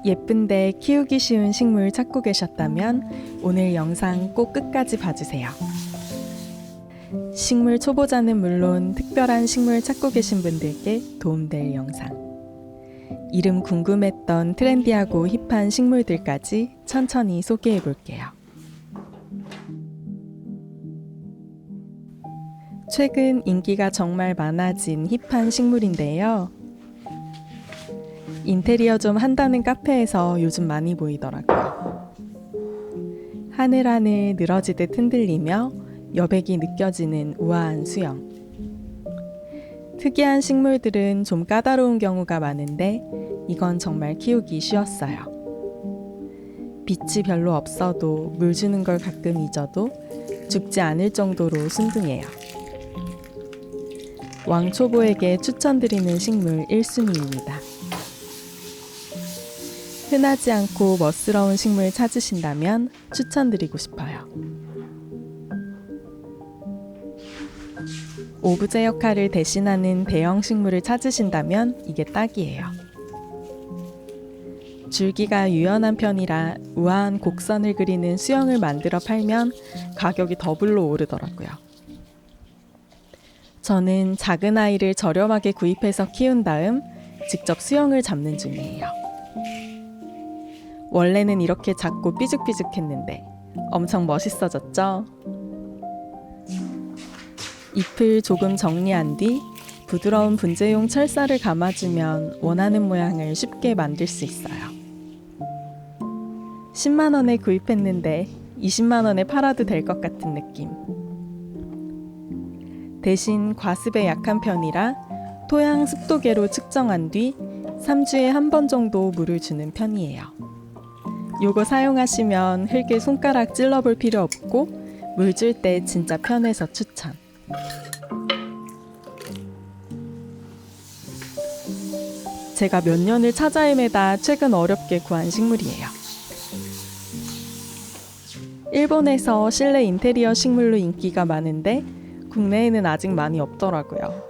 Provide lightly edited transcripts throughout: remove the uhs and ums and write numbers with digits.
예쁜데 키우기 쉬운 식물 찾고 계셨다면 오늘 영상 꼭 끝까지 봐주세요. 식물 초보자는 물론 특별한 식물 찾고 계신 분들께 도움될 영상. 이름 궁금했던 트렌디하고 힙한 식물들까지 천천히 소개해 볼게요. 최근 인기가 정말 많아진 힙한 식물인데요. 인테리어 좀 한다는 카페에서 요즘 많이 보이더라고요. 하늘하늘 늘어지듯 흔들리며 여백이 느껴지는 우아한 수영. 특이한 식물들은 좀 까다로운 경우가 많은데 이건 정말 키우기 쉬웠어요. 빛이 별로 없어도 물 주는 걸 가끔 잊어도 죽지 않을 정도로 순둥해요. 왕초보에게 추천드리는 식물 1순위입니다. 흔하지 않고 멋스러운 식물 찾으신다면 추천드리고 싶어요. 오브제 역할을 대신하는 대형 식물을 찾으신다면 이게 딱이에요. 줄기가 유연한 편이라 우아한 곡선을 그리는 수영을 만들어 팔면 가격이 더블로 오르더라고요. 저는 작은 아이를 저렴하게 구입해서 키운 다음 직접 수영을 잡는 중이에요. 원래는 이렇게 작고 삐죽삐죽했는데 엄청 멋있어졌죠? 잎을 조금 정리한 뒤 부드러운 분재용 철사를 감아주면 원하는 모양을 쉽게 만들 수 있어요. 10만 원에 구입했는데 20만 원에 팔아도 될 것 같은 느낌. 대신 과습에 약한 편이라 토양 습도계로 측정한 뒤 3주에 한 번 정도 물을 주는 편이에요. 요거 사용하시면 흙에 손가락 찔러볼 필요 없고 물 줄 때 진짜 편해서 추천. 제가 몇 년을 찾아 헤매다 최근 어렵게 구한 식물이에요. 일본에서 실내 인테리어 식물로 인기가 많은데 국내에는 아직 많이 없더라고요.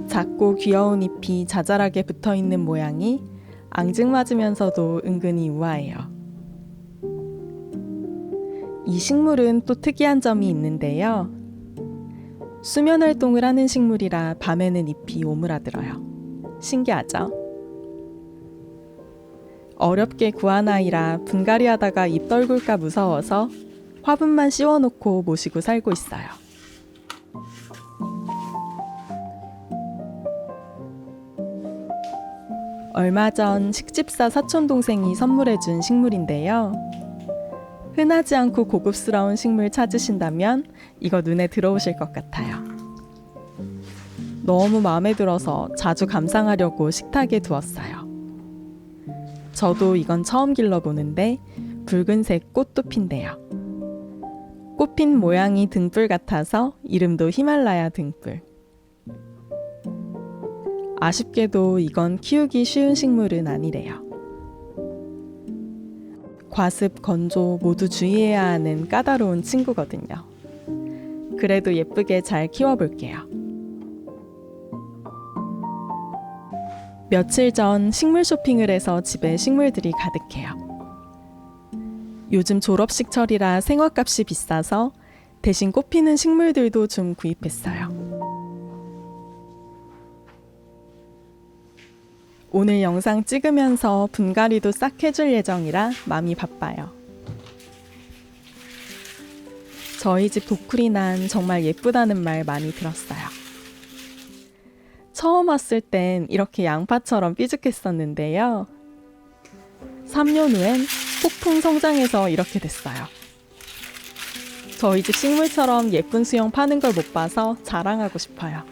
작고 귀여운 잎이 자잘하게 붙어있는 모양이 앙증맞으면서도 은근히 우아해요. 이 식물은 또 특이한 점이 있는데요. 수면 활동을 하는 식물이라 밤에는 잎이 오므라들어요. 신기하죠? 어렵게 구한 아이라 분갈이 하다가 잎 떨굴까 무서워서 화분만 씌워놓고 모시고 살고 있어요. 얼마 전 식집사 사촌동생이 선물해준 식물인데요. 흔하지 않고 고급스러운 식물 찾으신다면 이거 눈에 들어오실 것 같아요. 너무 마음에 들어서 자주 감상하려고 식탁에 두었어요. 저도 이건 처음 길러보는데 붉은색 꽃도 핀대요. 꽃핀 모양이 등불 같아서 이름도 히말라야 등불. 아쉽게도 이건 키우기 쉬운 식물은 아니래요. 과습, 건조 모두 주의해야 하는 까다로운 친구거든요. 그래도 예쁘게 잘 키워볼게요. 며칠 전 식물 쇼핑을 해서 집에 식물들이 가득해요. 요즘 졸업식철이라 생화값이 비싸서 대신 꽃피는 식물들도 좀 구입했어요. 오늘 영상 찍으면서 분갈이도 싹 해줄 예정이라 마음이 바빠요. 저희 집 도쿠리난 정말 예쁘다는 말 많이 들었어요. 처음 왔을 땐 이렇게 양파처럼 삐죽했었는데요. 3년 후엔 폭풍 성장해서 이렇게 됐어요. 저희 집 식물처럼 예쁜 수영 파는 걸 못 봐서 자랑하고 싶어요.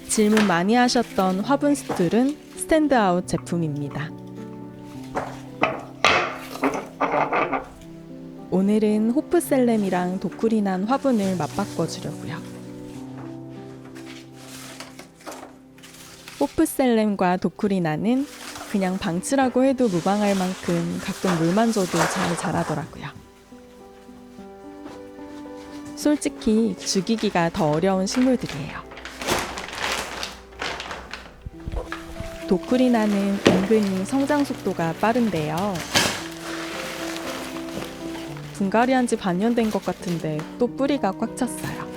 질문 많이 하셨던 화분 스툴은 스탠드아웃 제품입니다. 오늘은 호프셀렘이랑 도쿠리난 화분을 맞바꿔 주려고요. 호프셀렘과 도쿠리난은 그냥 방치라고 해도 무방할 만큼 가끔 물만 줘도 잘 자라더라고요. 솔직히 죽이기가 더 어려운 식물들이에요. 도쿠리나는 은근히 성장 속도가 빠른데요. 분갈이한 지 반년 된 것 같은데 또 뿌리가 꽉 찼어요.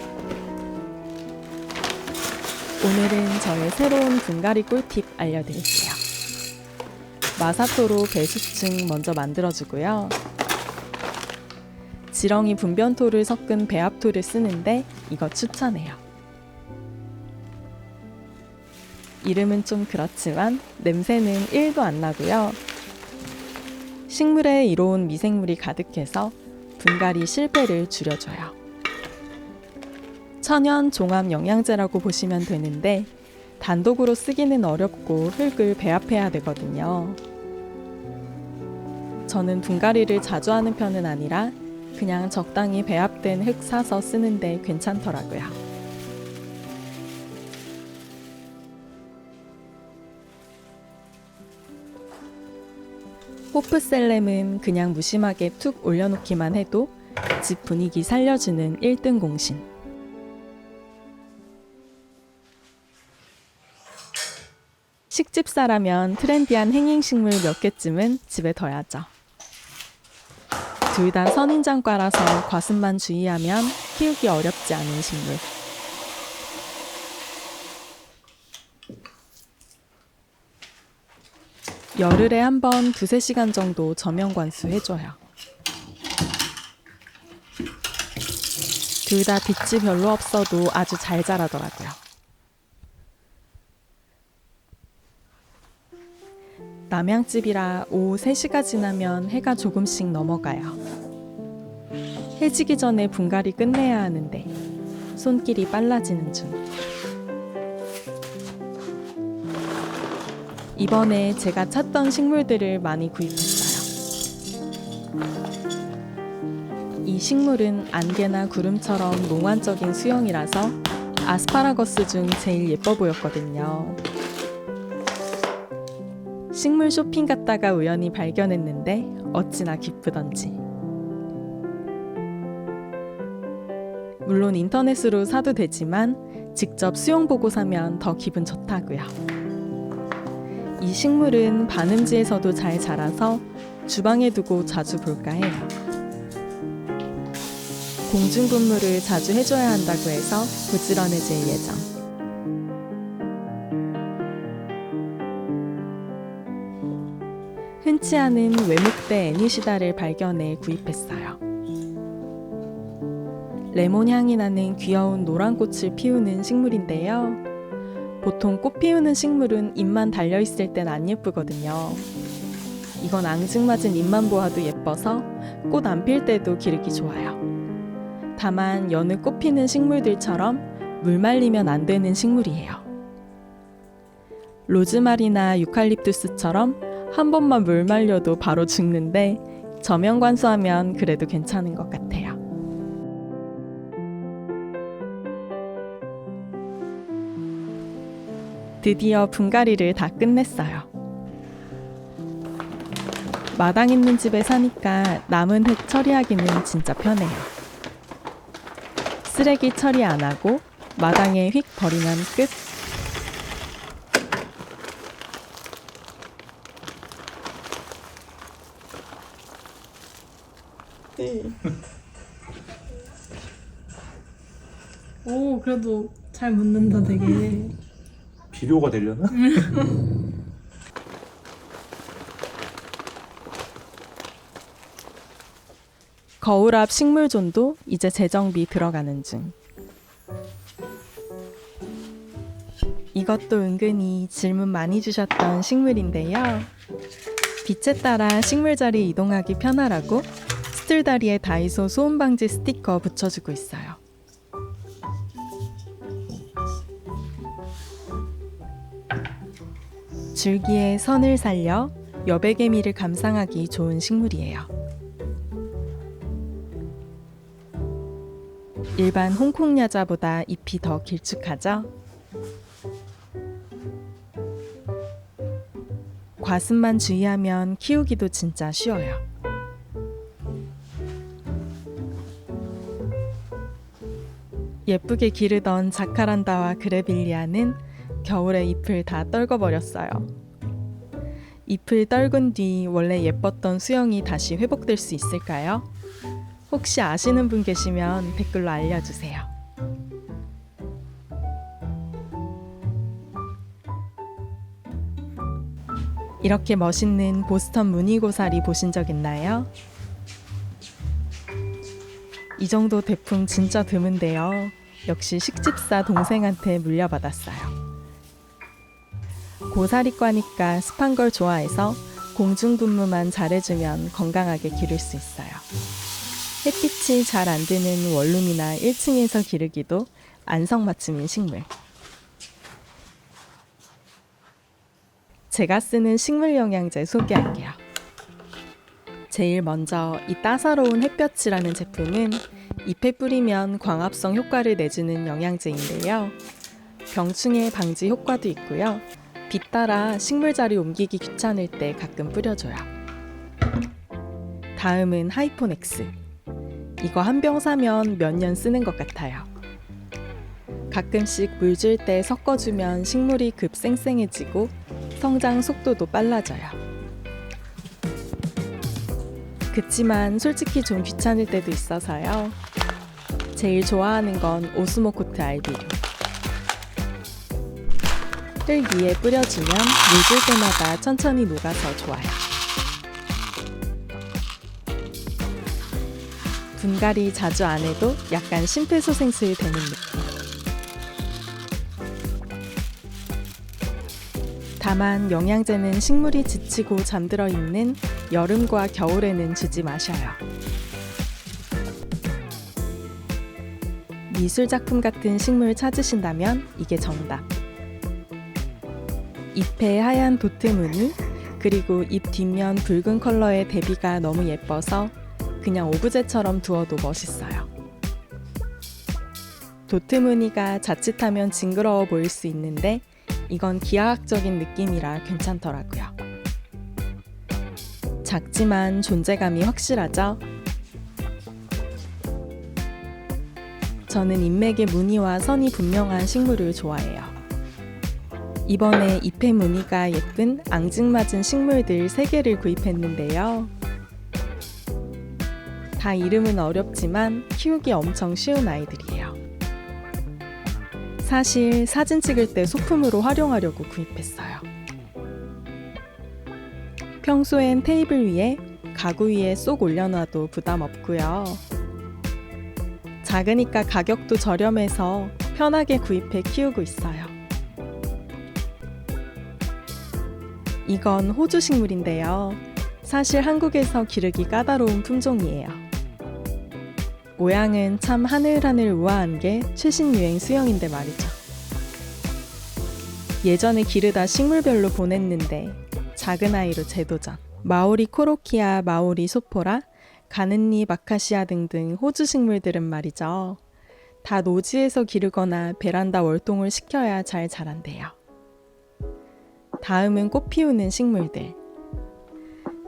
오늘은 저의 새로운 분갈이 꿀팁 알려드릴게요. 마사토로 배수층 먼저 만들어주고요. 지렁이 분변토를 섞은 배합토를 쓰는데 이거 추천해요. 이름은 좀 그렇지만 냄새는 1도 안 나고요. 식물에 이로운 미생물이 가득해서 분갈이 실패를 줄여줘요. 천연 종합 영양제라고 보시면 되는데 단독으로 쓰기는 어렵고 흙을 배합해야 되거든요. 저는 분갈이를 자주 하는 편은 아니라 그냥 적당히 배합된 흙 사서 쓰는데 괜찮더라고요. 호프셀렘은 그냥 무심하게 툭 올려놓기만 해도 집 분위기 살려주는 1등 공신. 식집사라면 트렌디한 행잉식물 몇 개쯤은 집에 둬야죠. 둘 다 선인장과라서 과습만 주의하면 키우기 어렵지 않은 식물. 열흘에 한 번 2-3시간 정도 저명 관수해줘요. 둘 다 빛이 별로 없어도 아주 잘 자라더라고요. 남양집이라 오후 3시가 지나면 해가 조금씩 넘어가요. 해지기 전에 분갈이 끝내야 하는데 손길이 빨라지는 중. 이번에 제가 찾던 식물들을 많이 구입했어요. 이 식물은 안개나 구름처럼 몽환적인 수영이라서 아스파라거스 중 제일 예뻐 보였거든요. 식물 쇼핑 갔다가 우연히 발견했는데 어찌나 기쁘던지. 물론 인터넷으로 사도 되지만 직접 수영 보고 사면 더 기분 좋다고요. 이 식물은 반음지에서도 잘 자라서 주방에 두고 자주 볼까 해요. 공중분무를 자주 해줘야 한다고 해서 부지런해질 예정. 흔치 않은 외목대 애니시다를 발견해 구입했어요. 레몬 향이 나는 귀여운 노란 꽃을 피우는 식물인데요. 보통 꽃 피우는 식물은 잎만 달려있을 땐 안 예쁘거든요. 이건 앙증맞은 잎만 보아도 예뻐서 꽃 안 필 때도 기르기 좋아요. 다만 여느 꽃 피는 식물들처럼 물 말리면 안 되는 식물이에요. 로즈마리나 유칼립투스처럼 한 번만 물 말려도 바로 죽는데 저명 관수하면 그래도 괜찮은 것 같아요. 드디어 분갈이를 다 끝냈어요. 마당 있는 집에 사니까 남은 흙 처리하기는 진짜 편해요. 쓰레기 처리 안 하고 마당에 휙 버리면 끝. 오, 그래도 잘 묻는다 되게. 비료가 되려나? 거울 앞 식물존도 이제 재정비 들어가는 중. 이것도 은근히 질문 많이 주셨던 식물인데요. 빛에 따라 식물 자리 이동하기 편하라고 스툴다리에 다이소 소음 방지 스티커 붙여주고 있어요. 줄기에 선을 살려 여백개미를 감상하기 좋은 식물이에요. 일반 홍콩야자보다 잎이 더 길쭉하죠? 과습만 주의하면 키우기도 진짜 쉬워요. 예쁘게 기르던 자카란다와 그레빌리아는 겨울에 잎을 다 떨궈버렸어요. 잎을 떨군 뒤 원래 예뻤던 수영이 다시 회복될 수 있을까요? 혹시 아시는 분 계시면 댓글로 알려주세요. 이렇게 멋있는 보스턴 무늬고사리 보신 적 있나요? 이 정도 대품 진짜 드문데요. 역시 식집사 동생한테 물려받았어요. 고사리과니까 습한 걸 좋아해서 공중분무만 잘해주면 건강하게 기를 수 있어요. 햇빛이 잘 안 드는 원룸이나 1층에서 기르기도 안성맞춤인 식물. 제가 쓰는 식물 영양제 소개할게요. 제일 먼저 이 따사로운 햇볕이라는 제품은 잎에 뿌리면 광합성 효과를 내주는 영양제인데요. 병충해 방지 효과도 있고요. 빛 따라 식물 자리 옮기기 귀찮을 때 가끔 뿌려줘요. 다음은 하이포넥스. 이거 한 병 사면 몇 년 쓰는 것 같아요. 가끔씩 물 줄 때 섞어주면 식물이 급 쌩쌩해지고 성장 속도도 빨라져요. 그치만 솔직히 좀 귀찮을 때도 있어서요. 제일 좋아하는 건 오스모코트 알비류. 흙 위에 뿌려주면 물 줄 때마다 천천히 녹아서 좋아요. 분갈이 자주 안 해도 약간 심폐소생술 되는 느낌. 다만 영양제는 식물이 지치고 잠들어 있는 여름과 겨울에는 주지 마셔요. 미술작품 같은 식물 찾으신다면 이게 정답. 잎에 하얀 도트 무늬, 그리고 잎 뒷면 붉은 컬러의 대비가 너무 예뻐서 그냥 오브제처럼 두어도 멋있어요. 도트 무늬가 자칫하면 징그러워 보일 수 있는데 이건 기하학적인 느낌이라 괜찮더라고요. 작지만 존재감이 확실하죠? 저는 잎맥의 무늬와 선이 분명한 식물을 좋아해요. 이번에 잎의 무늬가 예쁜 앙증맞은 식물들 3개를 구입했는데요. 다 이름은 어렵지만 키우기 엄청 쉬운 아이들이에요. 사실 사진 찍을 때 소품으로 활용하려고 구입했어요. 평소엔 테이블 위에 가구 위에 쏙 올려놔도 부담 없고요. 작으니까 가격도 저렴해서 편하게 구입해 키우고 있어요. 이건 호주 식물인데요. 사실 한국에서 기르기 까다로운 품종이에요. 모양은 참 하늘하늘 우아한 게 최신 유행 수영인데 말이죠. 예전에 기르다 식물별로 보냈는데 작은 아이로 재도전. 마오리 코로키아, 마오리 소포라, 가는잎 아카시아 등등 호주 식물들은 말이죠. 다 노지에서 기르거나 베란다 월동을 시켜야 잘 자란대요. 다음은 꽃 피우는 식물들.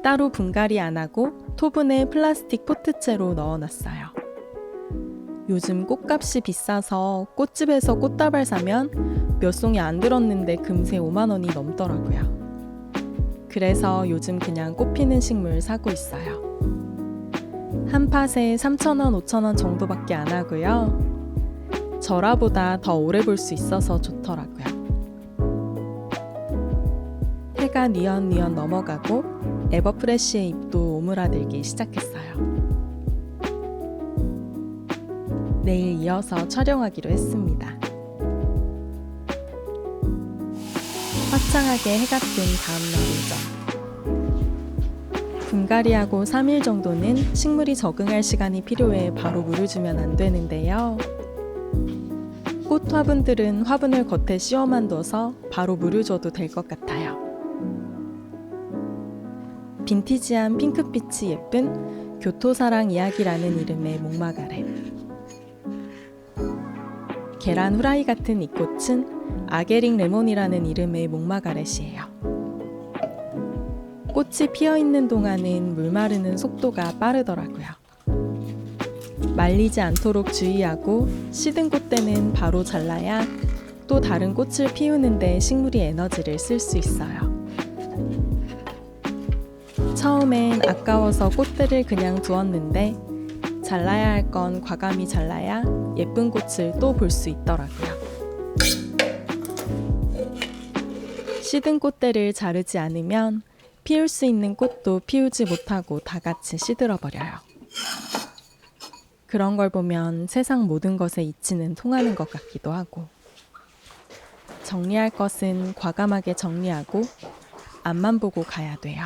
따로 분갈이 안 하고 토분에 플라스틱 포트째로 넣어놨어요. 요즘 꽃값이 비싸서 꽃집에서 꽃다발 사면 몇 송이 안 들었는데 금세 5만 원이 넘더라고요. 그래서 요즘 그냥 꽃 피는 식물 사고 있어요. 한 팥에 3,000원, 5,000원 정도밖에 안 하고요. 절화보다 더 오래 볼 수 있어서 좋더라고요. 해가 뉘엿뉘엿 넘어가고 에버프레쉬의 잎도 오므라들기 시작했어요. 내일 이어서 촬영하기로 했습니다. 화창하게 해가 뜬 다음 날이죠. 분갈이하고 3일 정도는 식물이 적응할 시간이 필요해 바로 물을 주면 안 되는데요. 꽃 화분들은 화분을 겉에 씌워만 둬서 바로 물을 줘도 될 것 같아요. 빈티지한 핑크빛이 예쁜 교토사랑 이야기라는 이름의 목마가렛. 계란 후라이 같은 이 꽃은 아게링 레몬이라는 이름의 목마가렛이에요. 꽃이 피어있는 동안은 물 마르는 속도가 빠르더라고요. 말리지 않도록 주의하고 시든 꽃대는 바로 잘라야 또 다른 꽃을 피우는데 식물이 에너지를 쓸 수 있어요. 처음엔 아까워서 꽃들을 그냥 두었는데 잘라야 할 건 과감히 잘라야 예쁜 꽃을 또 볼 수 있더라고요. 시든 꽃들을 자르지 않으면 피울 수 있는 꽃도 피우지 못하고 다 같이 시들어버려요. 그런 걸 보면 세상 모든 것에 이치는 통하는 것 같기도 하고, 정리할 것은 과감하게 정리하고 앞만 보고 가야 돼요.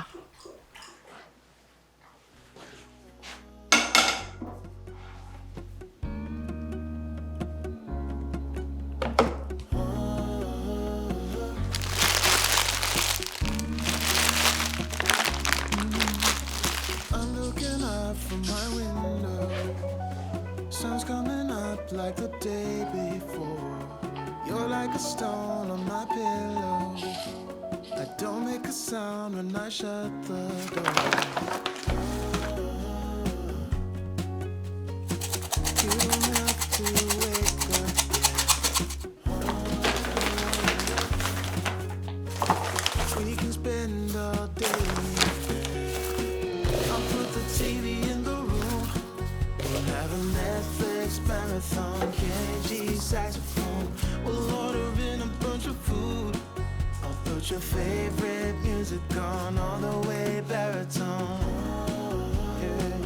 I'm looking up from my window. Sun's coming up like the day before. You're like a stone on my pillow. I don't make a sound when I shut the door. You don't have to wake up. We can spend all day. I'll put the TV in the room. We'll have a Netflix marathon, Kenny G saxophone. We'll order in a bunch of food. I'll put your favorite music on all the way baritone. Yeah.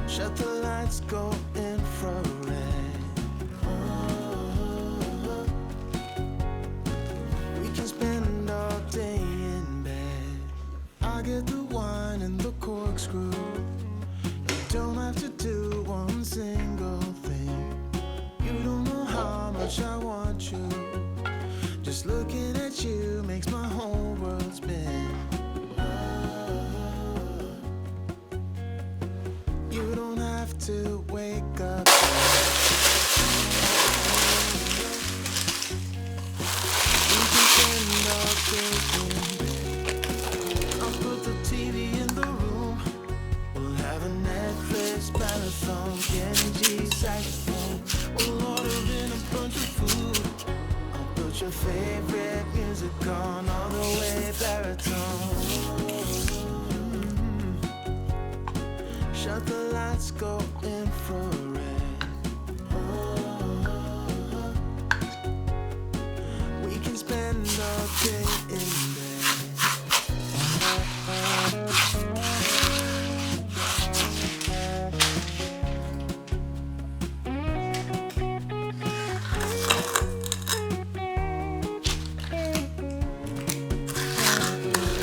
Shut the lights, go infrared. We can spend all day in bed. I get the wine and the corkscrew. You don't have to do one single thing. You don't know how much I want you. Just looking at you makes my whole world spin. You don't have to wake up. We can spend all day in bed. I'll put the TV in the room. We'll have a Netflix marathon, Kenny G saxophone. We'll order in a bunch of food. I'll put your favorite music on all the way baritone. Shut the lights, go infrared. We can spend all day in bed.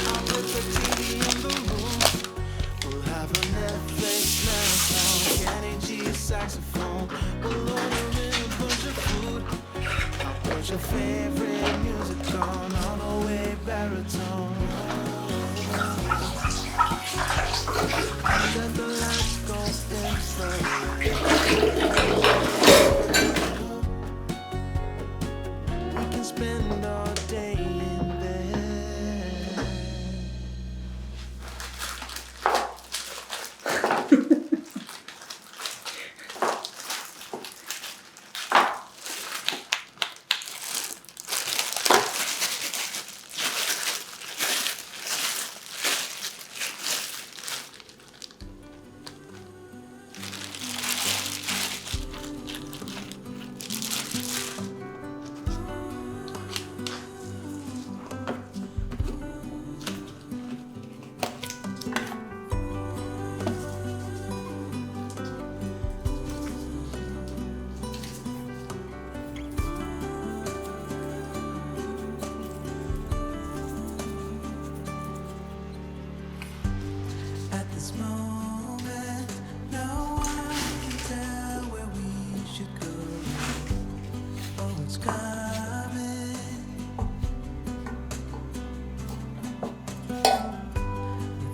I'll put the TV in the room. We'll have a Netflix marathon, Kenny G saxophone. We'll order in a bunch of food. I'll put your favorite music on all the way baritone. Let the lights go infrared. We can spend all day in bed. At this moment, no one can tell where we should go. Oh, it's coming. We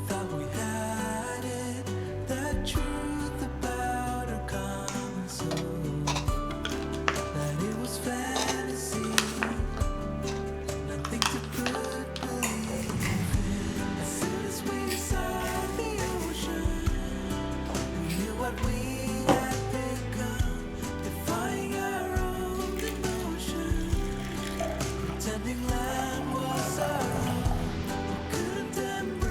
thought we had it, the truth about our common soul. That it was fantasy, nothing to put belief in. As soon as we saw the ocean, we knew what we had become, defying our own devotion, pretending land was our own. We couldn't embrace